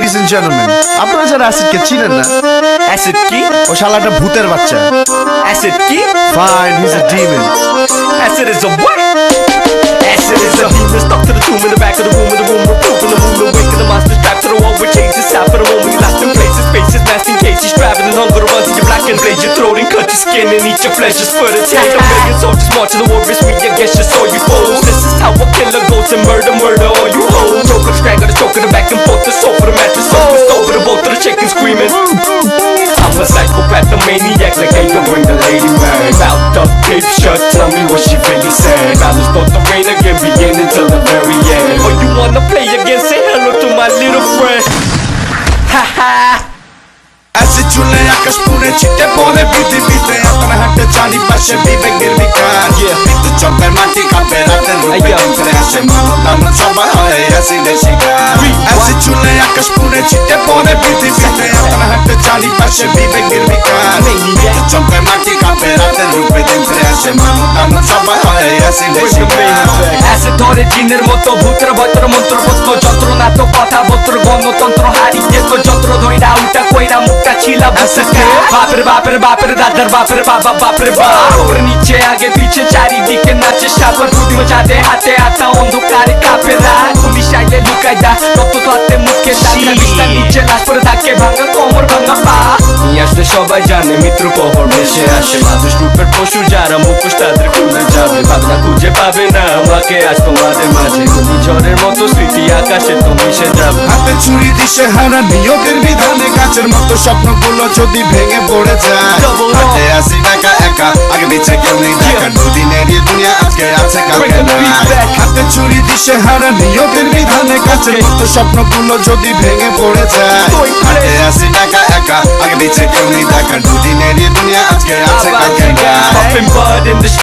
Ladies and gentlemen, আপনারা যারা অ্যাসিডকে চিনেন না, অ্যাসিড কি? ও শালাটা ভূতের বাচ্চা। অ্যাসিড কি? Fine, he's a demon. Acid is a what? Acid is a demon stuck to the tomb in the back of the room, in the room we're proving the moon awake and the monster strapped to the wall with chains inside for the moment you lost in places, spaces, nasty cases, driving and hunger to run to your black and blaze your throat and cut your skin and eat your flesh just for the taste. A million soldiers marching the war is me, I guess just all you fools. This is how a killer goes and murder all you hoes. Choke on the strangle, choke on the back and forth, the soul for the mattress, so the stove for the bolt of the chicken screaming. I'm a psychopath, a maniac, like hey, don't bring the lady man. Mouth up, tape shut, tell me what she really said. Battles start to rain again, beginning till the very end. Oh, you wanna play again? Say hello to my little friend. Ha ha. Acid চুলে আকাশ পুড়ে ছিটে পড়ে পৃথিবীতে আপনার হাতে চারিপাশে বিবেকের বিকাশ বিদ্যুৎ চমকায় মাটি কাঁপে রাতের রূপে করে আসে মানুষ সবাই হয় অ্যাসিডের শিকার অ্যাসিড চুলে আকাশ পুড়ে ছিটে পড়ে পৃথিবীতে আপনার হাতে চারিপাশে বিবেকের বিকাশ বিদ্যুৎ চমকায় মাটি কাঁপে রাতের রূপে করে আসে মানুষ সবাই হয় অ্যাসিডের শিকার অ্যাসিড ধরে জিনের মতো ভূতের ভয়তর মন্ত্রপত্র যন্ত্রণা তো কথা বত্র গণতন্ত্র হারিয়ে তো যন্ত্র ধইরা উল্টা কইরা মুখটা ছিলা বুঝতে বাপের বাপের বাপের দাদার বাপের বাবা বাপের বাপ ওর নিচে আগে পিছে চারিদিকে নাচে সাগর দুদিও যাতে হাতে হাতা অন্ধকারে কাপে রাত পুলিশ আইলে লুকাই দা রক্ত তো হাতে মুখে দাঁড়া বিছানার নিচে লাশ পড়ে থাকে ভাঙা কোমর ভাঙা পা নিয়ে আসলে সবাই জানে মিত্র পহর ভেসে আসে মানুষ রূপের পশু যারা মুখোশ তাদের খুলে যাবে ভাবনা খুঁজে পাবে না আমাকে আজ তোমাদের মাঝে ঝড়ের মতো স্মৃতি আকাশে তো মিশে যাবে হাতে ছুরি দিশে হারা নিয়তের বিধানে গাছের মতো স্বপ্নগুলো যদি ভেঙে পড়ে যায় হাতে আসি একা একা আগে পিছে কেউ নেই দেখা দুদিনের এই দুনিয়া আজকে আছে কালকে নাই হাতে ছুরি দিশে হারা নিয়তের বিধানে গাছের মতো স্বপ্নগুলো যদি ভেঙে পড়ে যায় হাতে আসি একা একা আগে পিছে কেউ নেই দেখা দুদিনের এই দুনিয়া আজকে আছে কালকে নাই